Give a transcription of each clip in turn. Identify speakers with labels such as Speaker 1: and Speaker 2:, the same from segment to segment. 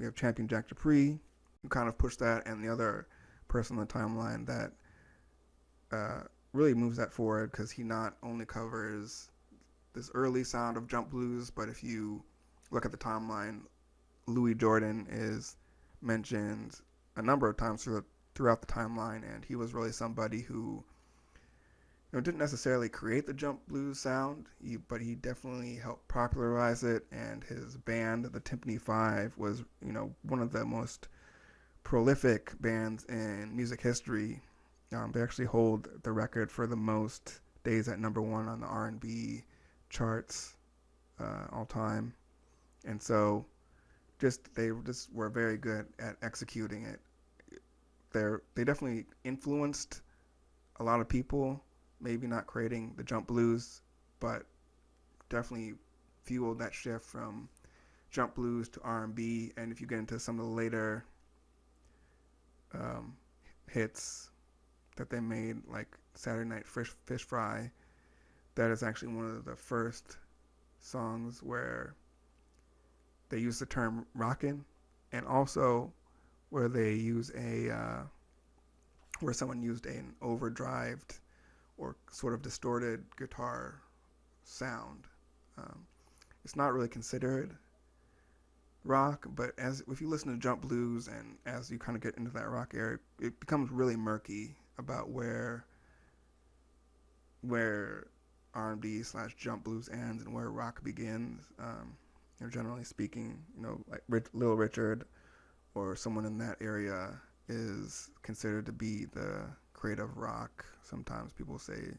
Speaker 1: we have Champion Jack Dupree, who kind of pushed that, and the other person on the timeline that uh, really moves that forward because he not only covers this early sound of jump blues, but if you look at the timeline, Louis Jordan is mentioned a number of times throughout the timeline, and he was really somebody who didn't necessarily create the jump blues sound, but he definitely helped popularize it. And his band, the Timpani Five, was one of the most prolific bands in music history. They actually hold the record for the most days at number one on the R&B charts all time. And so they just were very good at executing it. They definitely influenced a lot of people, maybe not creating the jump blues, but definitely fueled that shift from jump blues to R&B. And if you get into some of the later um, hits that they made, like Saturday Night Fish Fry, that is actually one of the first songs where they use the term rockin', and also where they use where someone used an overdrived or sort of distorted guitar sound. Um, it's not really considered rock, but if you listen to jump blues and as you kind of get into that rock area, it becomes really murky about where R&B slash jump blues ends and where rock begins. Generally speaking, like Little Richard or someone in that area is considered to be the creative rock. Sometimes people say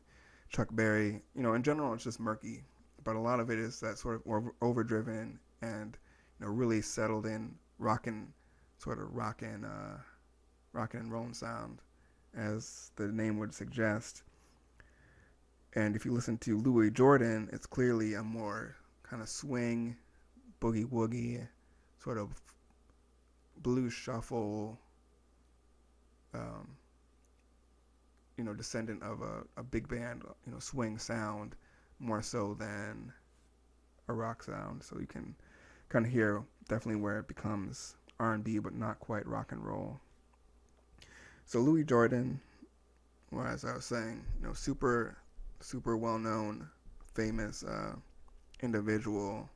Speaker 1: Chuck Berry. In general, it's just murky, but a lot of it is that sort of overdriven and really settled in rockin', sort of rockin' and rollin' sound, as the name would suggest. And if you listen to Louis Jordan, it's clearly a more kind of swing, boogie woogie, sort of blues shuffle, um, descendant of a big band, swing sound, more so than a rock sound. So you can kind of hear definitely where it becomes R&B, but not quite rock and roll. So Louis Jordan, well, as I was saying, super well known, famous individual,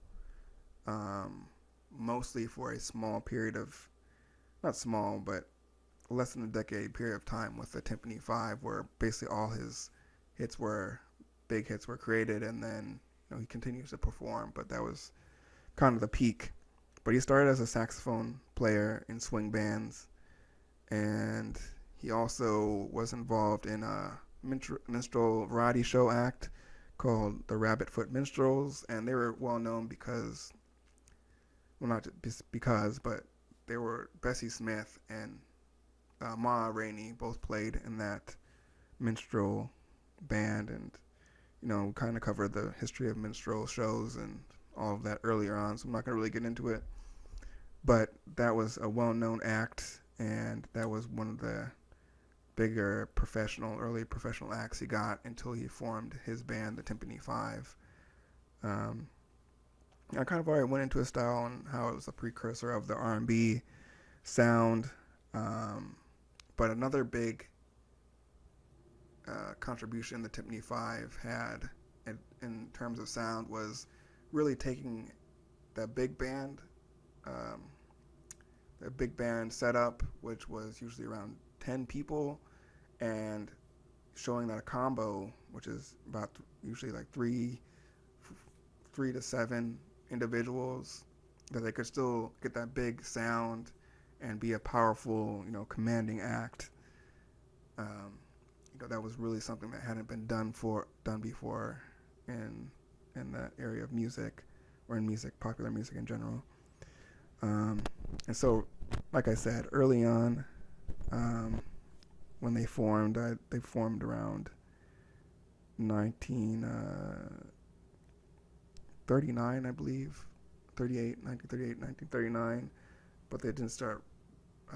Speaker 1: mostly for a small period of, not small, but less than a decade period of time with the Timpani Five, where basically all his big hits were created, and then he continues to perform. But that was kind of the peak. But he started as a saxophone player in swing bands, and he also was involved in a minstrel variety show act called the Rabbit Foot Minstrels, and they were well known because, well, not just because, but they were Bessie Smith and Ma Rainey both played in that minstrel band, and kind of covered the history of minstrel shows and all of that earlier on. So I'm not going to really get into it, but that was a well-known act, and that was one of the bigger early professional acts he got until he formed his band, the Timpani Five. Um, I kind of already went into his style and how it was a precursor of the R&B sound. But another big contribution the Timpani Five had in terms of sound was really taking the um, big band setup, which was usually around 10 people, and showing that a combo, which is about usually like three to seven individuals, that they could still get that big sound and be a powerful, commanding act. Um, that was really something that hadn't been done before in that area of music, or in popular music in general. And so, like I said early on, when they formed around 1939, I believe, 1938, 1939, but they didn't start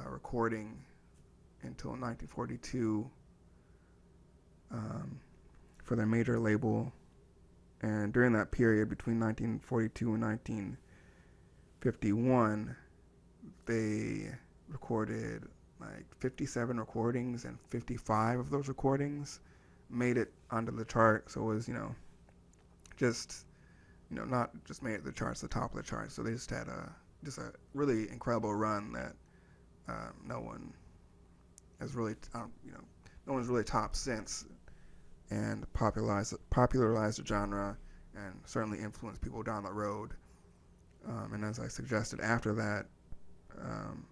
Speaker 1: recording until 1942 for their major label. And during that period between 1942 and 1951, They recorded like 57 recordings, and 55 of those recordings made it onto the chart. So it was, just, not just made it the charts, the top of the charts. So they just had a really incredible run that no one has really, no one's really topped since, and popularized the genre, and certainly influenced people down the road. And as I suggested after that, um,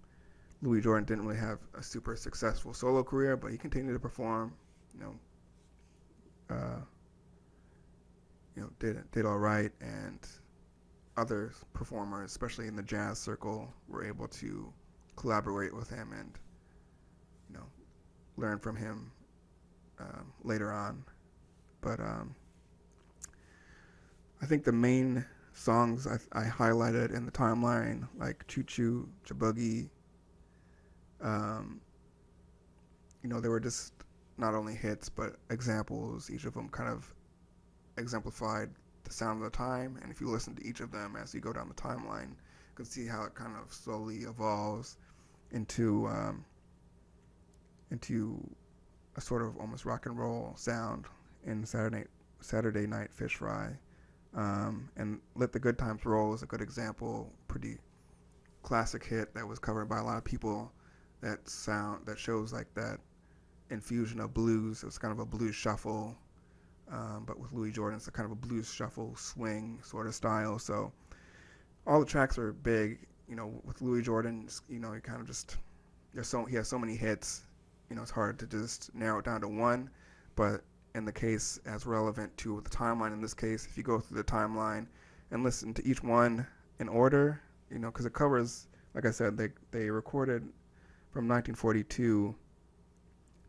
Speaker 1: Louis Jordan didn't really have a super successful solo career, but he continued to perform. You know, uh, did all right, and other performers, especially in the jazz circle, were able to collaborate with him and you know learn from him later on. But I think the main songs I highlighted in the timeline, like Choo Choo, Jaboogie, um, they were just not only hits but examples. Each of them kind of exemplified the sound of the time, and if you listen to each of them as you go down the timeline, you can see how it kind of slowly evolves into a sort of almost rock and roll sound in Saturday Night Fish Fry. And Let the Good Times Roll is a good example, pretty classic hit that was covered by a lot of people. That shows like that infusion of blues. It was kind of a blues shuffle, but with Louis Jordan, it's a kind of a blues shuffle swing sort of style. So all the tracks are big. With Louis Jordan, he kind of just he has so many hits. It's hard to just narrow it down to one. But in the case as relevant to the timeline, in this case, if you go through the timeline and listen to each one in order, because it covers, like I said, they recorded from 1942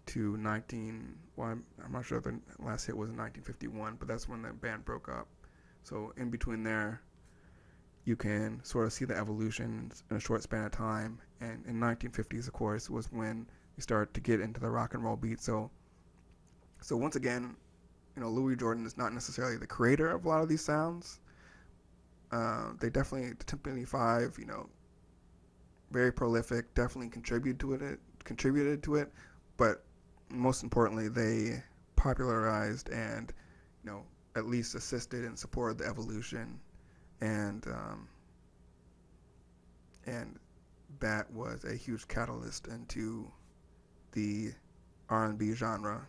Speaker 1: to 19. Well, I'm not sure if the last hit was in 1951, but that's when the band broke up. So in between there, you can sort of see the evolution in a short span of time. And in 1950s, of course, was when we started to get into the rock and roll beat. So once again, Louis Jordan is not necessarily the creator of a lot of these sounds. They definitely, the Timpani Five, very prolific, definitely contributed to it, but most importantly, they popularized and, at least assisted and supported the evolution, and and that was a huge catalyst into the R&B genre.